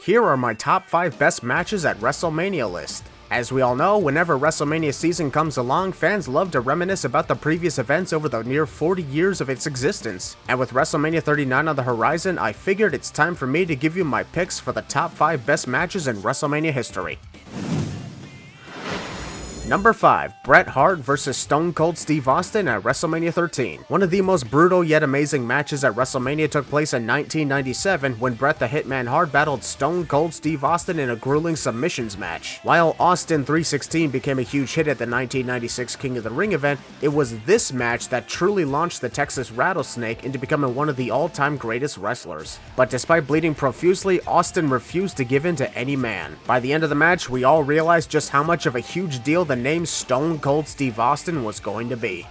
Here are my top 5 best matches at WrestleMania list. As we all know, whenever WrestleMania season comes along, fans love to reminisce about the previous events over the near 40 years of its existence. And with WrestleMania 39 on the horizon, I figured it's time for me to give you my picks for the top 5 best matches in WrestleMania history. Number 5. Bret Hart vs. Stone Cold Steve Austin at WrestleMania 13. One of the most brutal yet amazing matches at WrestleMania took place in 1997 when Bret the Hitman Hart battled Stone Cold Steve Austin in a grueling submissions match. While Austin 316 became a huge hit at the 1996 King of the Ring event, it was this match that truly launched the Texas Rattlesnake into becoming one of the all-time greatest wrestlers. But despite bleeding profusely, Austin refused to give in to any man. By the end of the match, we all realized just how much of a huge deal the name Stone Cold Steve Austin was going to be.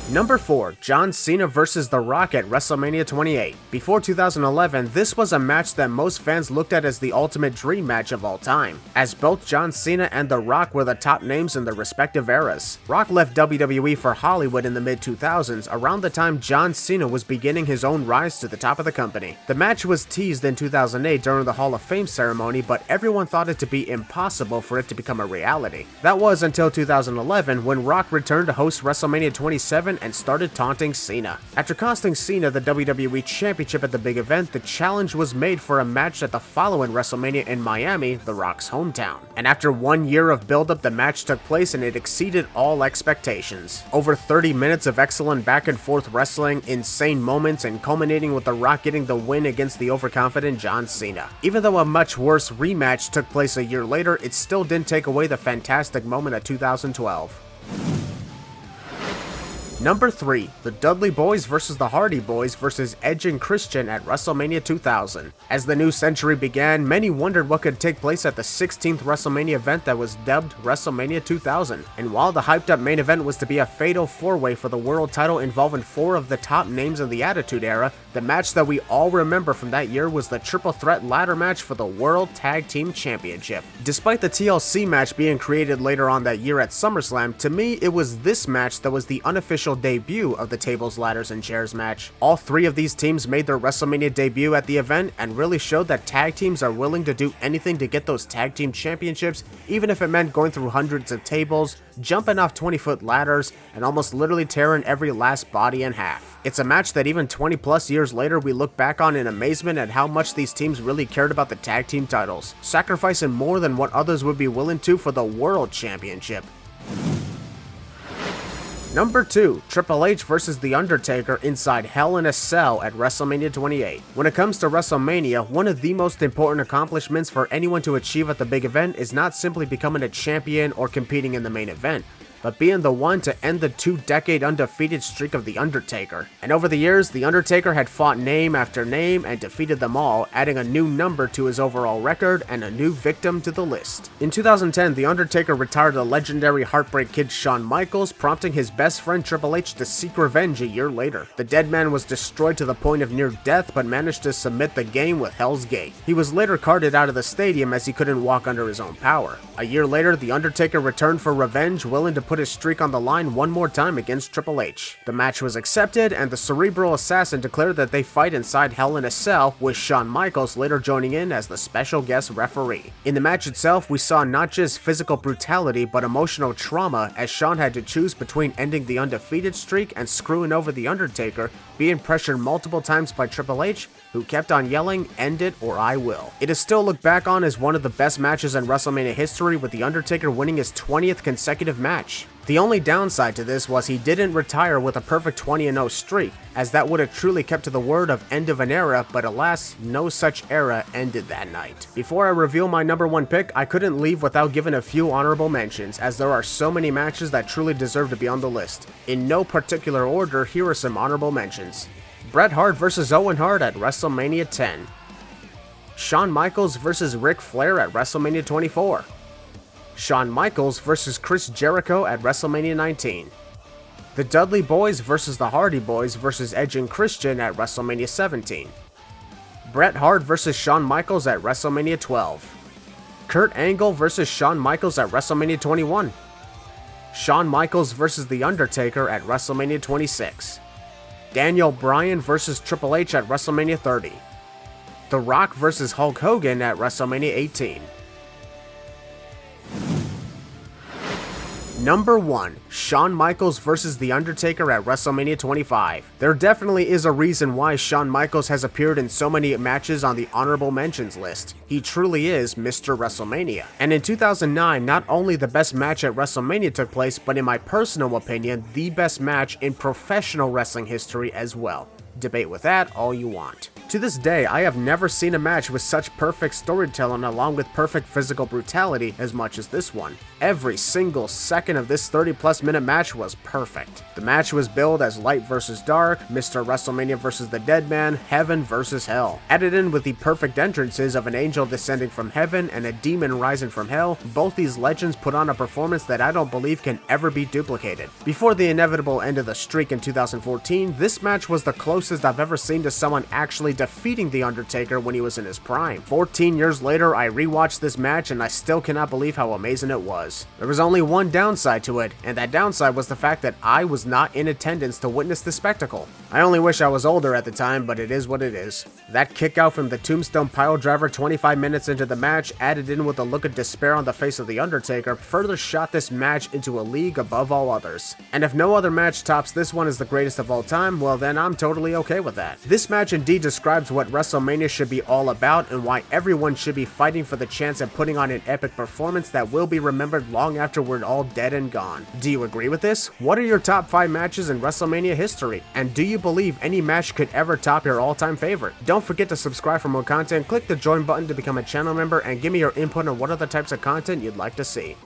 Number 4. John Cena vs. The Rock at WrestleMania 28. Before 2011, this was a match that most fans looked at as the ultimate dream match of all time, as both John Cena and The Rock were the top names in their respective eras. Rock left WWE for Hollywood in the mid-2000s, around the time John Cena was beginning his own rise to the top of the company. The match was teased in 2008 during the Hall of Fame ceremony, but everyone thought it to be impossible for it to become a reality. That was until 2011, when Rock returned to host WrestleMania 27 and started taunting Cena. After costing Cena the WWE Championship at the big event, the challenge was made for a match at the following WrestleMania in Miami, The Rock's hometown. And after 1 year of build-up, the match took place and it exceeded all expectations. Over 30 minutes of excellent back and forth wrestling, insane moments, and culminating with The Rock getting the win against the overconfident John Cena. Even though a much worse rematch took place a year later, it still didn't take away the fantastic moment of 2012. Number 3. The Dudley Boys vs. the Hardy Boys vs. Edge and Christian at WrestleMania 2000. As the new century began, many wondered what could take place at the 16th WrestleMania event that was dubbed WrestleMania 2000. And while the hyped up main event was to be a fatal 4-way for the world title involving 4 of the top names in the Attitude Era, the match that we all remember from that year was the triple threat ladder match for the World Tag Team Championship. Despite the TLC match being created later on that year at SummerSlam, to me it was this match that was the unofficial debut of the Tables, Ladders, and Chairs match. All 3 of these teams made their WrestleMania debut at the event and really showed that tag teams are willing to do anything to get those tag team championships, even if it meant going through hundreds of tables, jumping off 20-foot ladders, and almost literally tearing every last body in half. It's a match that even 20 plus years later we look back on in amazement at how much these teams really cared about the tag team titles, sacrificing more than what others would be willing to for the World Championship. Number 2. Triple H vs. The Undertaker inside Hell in a Cell at WrestleMania 28. When it comes to WrestleMania, one of the most important accomplishments for anyone to achieve at the big event is not simply becoming a champion or competing in the main event, but being the one to end the 2-decade undefeated streak of The Undertaker. And over the years, The Undertaker had fought name after name and defeated them all, adding a new number to his overall record and a new victim to the list. In 2010, The Undertaker retired the legendary Heartbreak Kid Shawn Michaels, prompting his best friend Triple H to seek revenge a year later. The dead man was destroyed to the point of near death, but managed to submit the game with Hell's Gate. He was later carted out of the stadium as he couldn't walk under his own power. A year later, The Undertaker returned for revenge, willing to put his streak on the line one more time against Triple H. The match was accepted, and the cerebral assassin declared that they fight inside Hell in a Cell, with Shawn Michaels later joining in as the special guest referee. In the match itself, we saw not just physical brutality, but emotional trauma, as Shawn had to choose between ending the undefeated streak and screwing over The Undertaker, being pressured multiple times by Triple H, who kept on yelling, "End it or I will." It is still looked back on as one of the best matches in WrestleMania history, with The Undertaker winning his 20th consecutive match. The only downside to this was he didn't retire with a perfect 20-0 streak, as that would have truly kept to the word of end of an era, but alas, no such era ended that night. Before I reveal my number 1 pick, I couldn't leave without giving a few honorable mentions, as there are so many matches that truly deserve to be on the list. In no particular order, here are some honorable mentions. Bret Hart vs. Owen Hart at WrestleMania 10. Shawn Michaels vs. Ric Flair at WrestleMania 24. Shawn Michaels vs. Chris Jericho at WrestleMania 19. The Dudley Boys vs. the Hardy Boys vs. Edge and Christian at WrestleMania 17. Bret Hart vs. Shawn Michaels at WrestleMania 12. Kurt Angle vs. Shawn Michaels at WrestleMania 21. Shawn Michaels vs. The Undertaker at WrestleMania 26. Daniel Bryan vs. Triple H at WrestleMania 30. The Rock vs. Hulk Hogan at WrestleMania 18. Number 1. Shawn Michaels vs. The Undertaker at WrestleMania 25. There definitely is a reason why Shawn Michaels has appeared in so many matches on the honorable mentions list. He truly is Mr. WrestleMania. And in 2009, not only the best match at WrestleMania took place, but in my personal opinion, the best match in professional wrestling history as well. Debate with that all you want. To this day, I have never seen a match with such perfect storytelling along with perfect physical brutality as much as this one. Every single second of this 30+ minute match was perfect. The match was billed as Light vs. Dark, Mr. WrestleMania vs. the Dead Man, Heaven vs. Hell. Added in with the perfect entrances of an angel descending from heaven and a demon rising from hell, both these legends put on a performance that I don't believe can ever be duplicated. Before the inevitable end of the streak in 2014, this match was the closest I've ever seen to someone actually defeating The Undertaker when he was in his prime. 14 years later, I rewatched this match and I still cannot believe how amazing it was. There was only one downside to it, and that downside was the fact that I was not in attendance to witness the spectacle. I only wish I was older at the time, but it is what it is. That kick out from the Tombstone Piledriver 25 minutes into the match, added in with a look of despair on the face of The Undertaker, further shot this match into a league above all others. And if no other match tops this one as the greatest of all time, well then I'm totally okay with that. This match indeed describes what WrestleMania should be all about and why everyone should be fighting for the chance at putting on an epic performance that will be remembered long after we're all dead and gone. Do you agree with this? What are your top 5 matches in WrestleMania history? And do you believe any match could ever top your all-time favorite? Don't forget to subscribe for more content, click the join button to become a channel member, and give me your input on what other types of content you'd like to see.